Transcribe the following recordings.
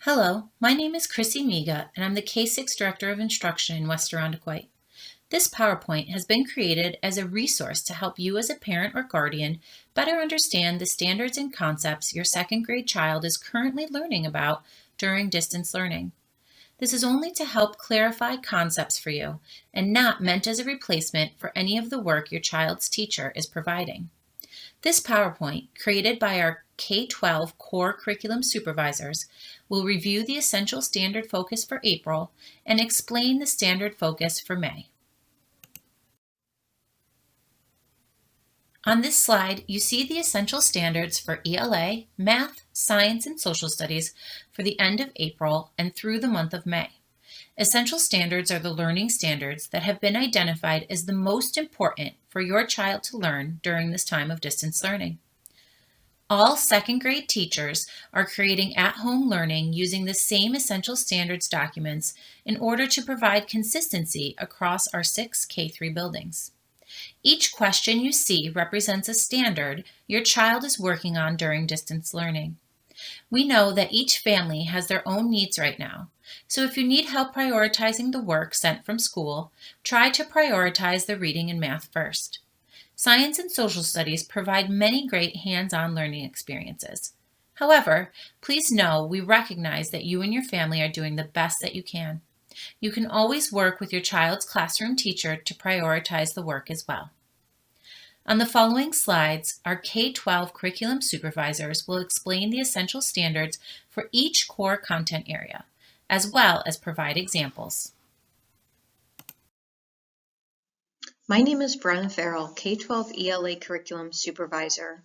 Hello, my name is Chrissy Miga, and I'm the K-6 Director of Instruction in West Irondequoit. This PowerPoint has been created as a resource to help you as a parent or guardian better understand the standards and concepts your second grade child is currently learning about during distance learning. This is only to help clarify concepts for you and not meant as a replacement for any of the work your child's teacher is providing. This PowerPoint, created by our K-12 core curriculum supervisors, will review the essential standard focus for April and explain the standard focus for May. On this slide, you see the essential standards for ELA, Math, Science, and Social Studies for the end of April and through the month of May. Essential standards are the learning standards that have been identified as the most important for your child to learn during this time of distance learning. All second grade teachers are creating at-home learning using the same essential standards documents in order to provide consistency across our 6 K-3 buildings. Each question you see represents a standard your child is working on during distance learning. We know that each family has their own needs right now, so if you need help prioritizing the work sent from school, try to prioritize the reading and math first. Science and social studies provide many great hands-on learning experiences. However, please know we recognize that you and your family are doing the best that you can. You can always work with your child's classroom teacher to prioritize the work as well. On the following slides, our K-12 curriculum supervisors will explain the essential standards for each core content area, as well as provide examples. My name is Brenna Farrell, K-12 ELA Curriculum Supervisor.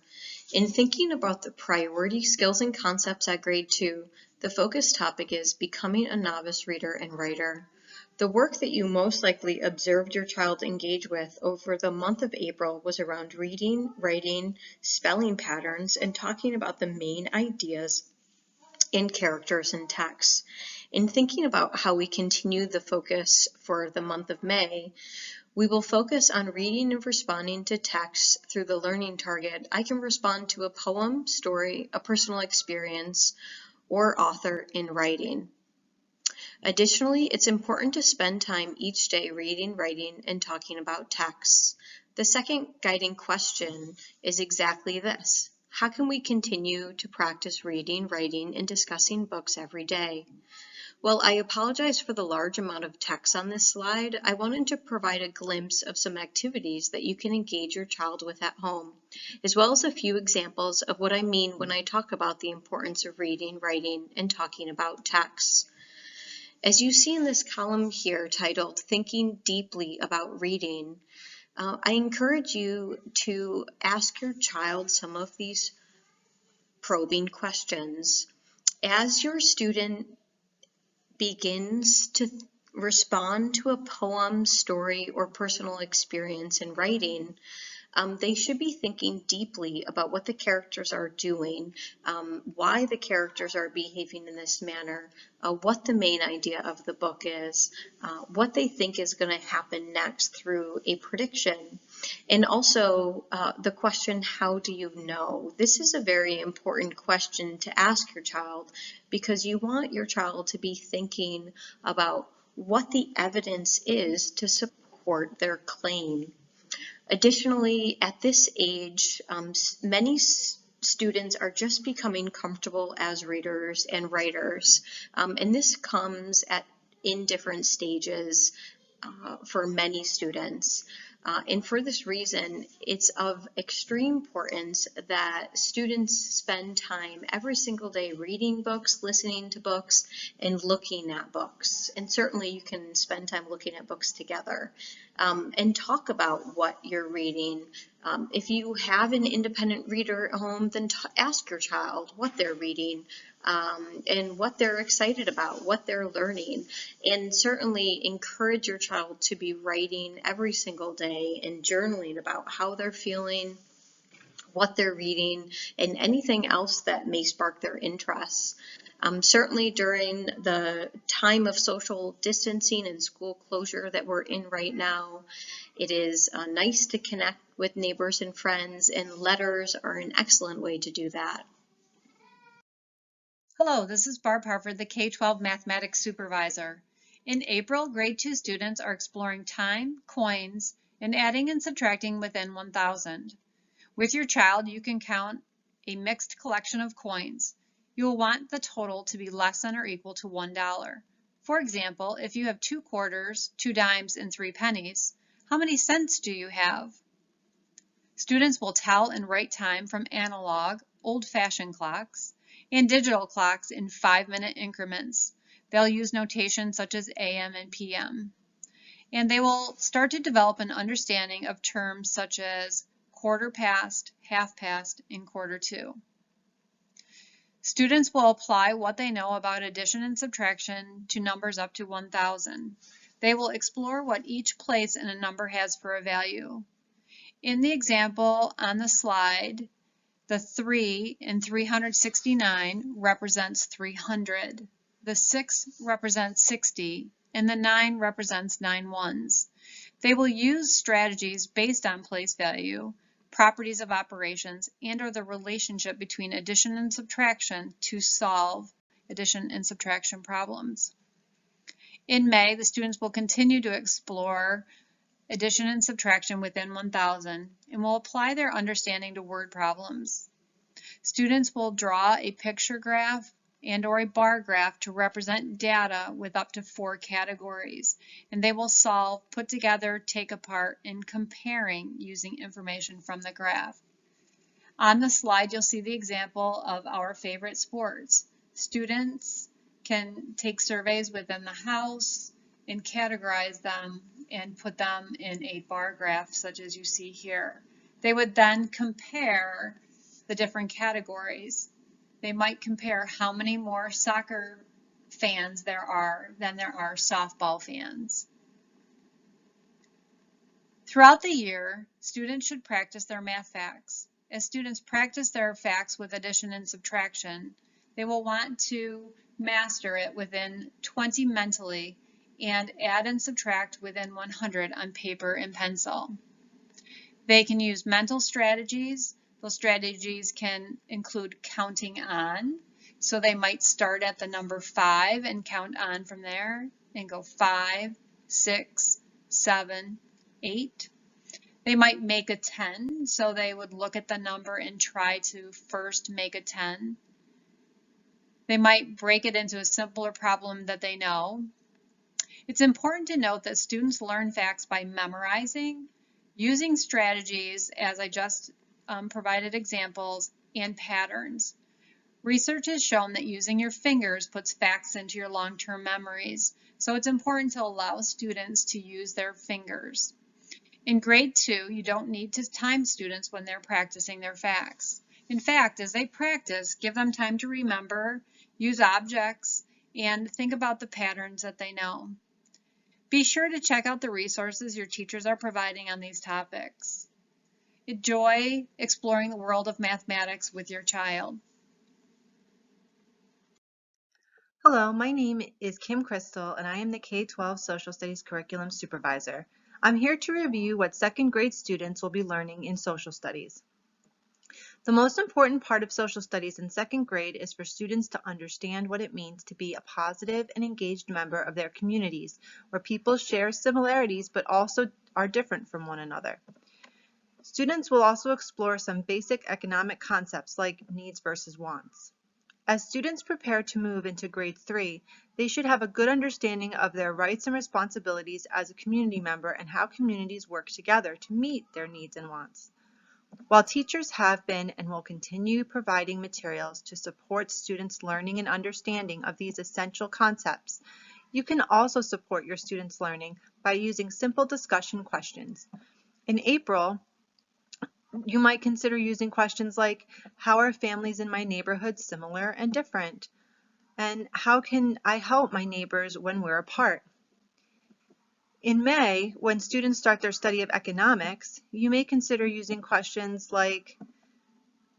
In thinking about the priority skills and concepts at Grade 2, the focus topic is becoming a novice reader and writer. The work that you most likely observed your child engage with over the month of April was around reading, writing, spelling patterns, and talking about the main ideas in characters and text. In thinking about how we continue the focus for the month of May, we will focus on reading and responding to text through the learning target. I can respond to a poem, story, a personal experience, or author in writing. Additionally, it's important to spend time each day reading, writing, and talking about texts. The second guiding question is exactly this. How can we continue to practice reading, writing, and discussing books every day? Well, I apologize for the large amount of text on this slide. I wanted to provide a glimpse of some activities that you can engage your child with at home, as well as a few examples of what I mean when I talk about the importance of reading, writing, and talking about texts. As you see in this column here titled Thinking Deeply About Reading, I encourage you to ask your child some of these probing questions. As your student begins to respond to a poem, story, or personal experience in writing, they should be thinking deeply about what the characters are doing, why the characters are behaving in this manner, what the main idea of the book is, what they think is going to happen next through a prediction, and also the question, how do you know? This is a very important question to ask your child because you want your child to be thinking about what the evidence is to support their claim. Additionally, at this age, many students are just becoming comfortable as readers and writers, and this comes in different stages for many students. And for this reason, it's of extreme importance that students spend time every single day reading books, listening to books, and looking at books. And certainly you can spend time looking at books together and talk about what you're reading. If you have an independent reader at home, then ask your child what they're reading and what they're excited about, what they're learning, and certainly encourage your child to be writing every single day and journaling about how they're feeling, what they're reading, and anything else that may spark their interests. Certainly during the time of social distancing and school closure that we're in right now, it is nice to connect with neighbors and friends, and letters are an excellent way to do that. Hello, this is Barb Harford, the K-12 Mathematics Supervisor. In April, grade 2 students are exploring time, coins, and adding and subtracting within 1,000. With your child, you can count a mixed collection of coins. You will want the total to be less than or equal to $1. For example, if you have 2 quarters, 2 dimes, and 3 pennies, how many cents do you have? Students will tell and write time from analog, old-fashioned clocks, and digital clocks in 5-minute increments. They'll use notation such as AM and PM. And they will start to develop an understanding of terms such as quarter past, half past, and quarter to. Students will apply what they know about addition and subtraction to numbers up to 1,000. They will explore what each place in a number has for a value. In the example on the slide, the 3 in 369 represents 300. The 6 represents 60, and the 9 represents 9 ones. They will use strategies based on place value, properties of operations, and/or the relationship between addition and subtraction to solve addition and subtraction problems. In May, the students will continue to explore addition and subtraction within 1,000 and will apply their understanding to word problems. Students will draw a picture graph and/or a bar graph to represent data with up to 4 categories, and they will solve, put together, take apart, and comparing using information from the graph. On the slide, you'll see the example of our favorite sports. Students can take surveys within the house and categorize them and put them in a bar graph such as you see here. They would then compare the different categories. They might compare how many more soccer fans there are than there are softball fans. Throughout the year, students should practice their math facts. As students practice their facts with addition and subtraction, they will want to master it within 20 mentally and add and subtract within 100 on paper and pencil. They can use mental strategies. Those strategies can include counting on. So they might start at the number 5 and count on from there and go 5, 6, 7, 8. They might make a 10, so they would look at the number and try to first make a 10. They might break it into a simpler problem that they know. It's important to note that students learn facts by memorizing, using strategies, as I just provided examples, and patterns. Research has shown that using your fingers puts facts into your long-term memories, so it's important to allow students to use their fingers. In grade 2, you don't need to time students when they're practicing their facts. In fact, as they practice, give them time to remember, use objects, and think about the patterns that they know. Be sure to check out the resources your teachers are providing on these topics. Enjoy exploring the world of mathematics with your child. Hello, my name is Kim Crystal, and I am the K-12 Social Studies Curriculum Supervisor. I'm here to review what second grade students will be learning in social studies. The most important part of social studies in second grade is for students to understand what it means to be a positive and engaged member of their communities, where people share similarities but also are different from one another. Students will also explore some basic economic concepts like needs versus wants. As students prepare to move into grade 3, they should have a good understanding of their rights and responsibilities as a community member and how communities work together to meet their needs and wants. While teachers have been and will continue providing materials to support students' learning and understanding of these essential concepts, you can also support your students' learning by using simple discussion questions. In April, you might consider using questions like, how are families in my neighborhood similar and different? And how can I help my neighbors when we're apart? In May, when students start their study of economics, you may consider using questions like,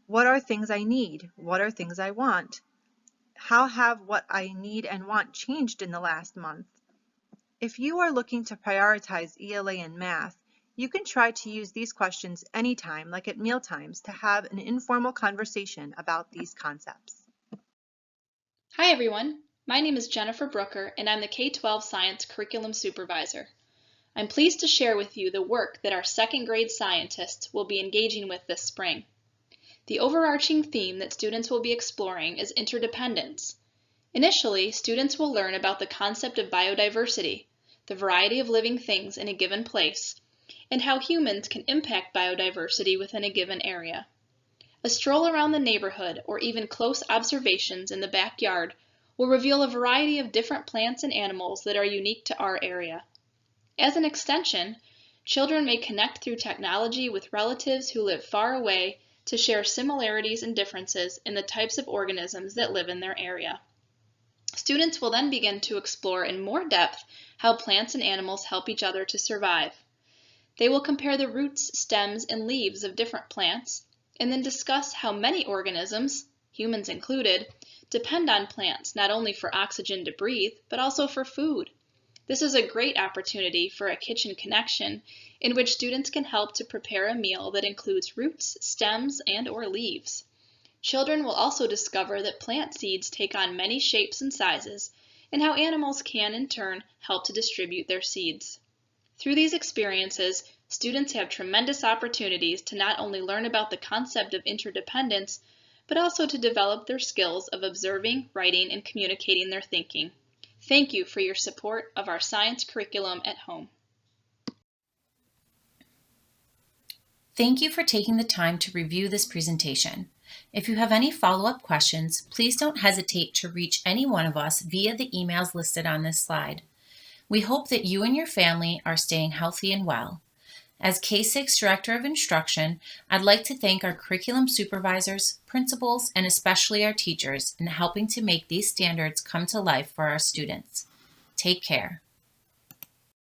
what are things I need? What are things I want? How have what I need and want changed in the last month? If you are looking to prioritize ELA and math, you can try to use these questions anytime, like at meal times, to have an informal conversation about these concepts. Hi everyone, my name is Jennifer Brooker and I'm the K-12 Science Curriculum Supervisor. I'm pleased to share with you the work that our second grade scientists will be engaging with this spring. The overarching theme that students will be exploring is interdependence. Initially, students will learn about the concept of biodiversity, the variety of living things in a given place, and how humans can impact biodiversity within a given area. A stroll around the neighborhood or even close observations in the backyard will reveal a variety of different plants and animals that are unique to our area. As an extension, children may connect through technology with relatives who live far away to share similarities and differences in the types of organisms that live in their area. Students will then begin to explore in more depth how plants and animals help each other to survive. They will compare the roots, stems, and leaves of different plants, and then discuss how many organisms, humans included, depend on plants not only for oxygen to breathe, but also for food. This is a great opportunity for a kitchen connection in which students can help to prepare a meal that includes roots, stems, and/or leaves. Children will also discover that plant seeds take on many shapes and sizes, and how animals can in turn help to distribute their seeds. Through these experiences, students have tremendous opportunities to not only learn about the concept of interdependence, but also to develop their skills of observing, writing, and communicating their thinking. Thank you for your support of our science curriculum at home. Thank you for taking the time to review this presentation. If you have any follow-up questions, please don't hesitate to reach any one of us via the emails listed on this slide. We hope that you and your family are staying healthy and well. As K-6 Director of Instruction, I'd like to thank our curriculum supervisors, principals, and especially our teachers in helping to make these standards come to life for our students. Take care.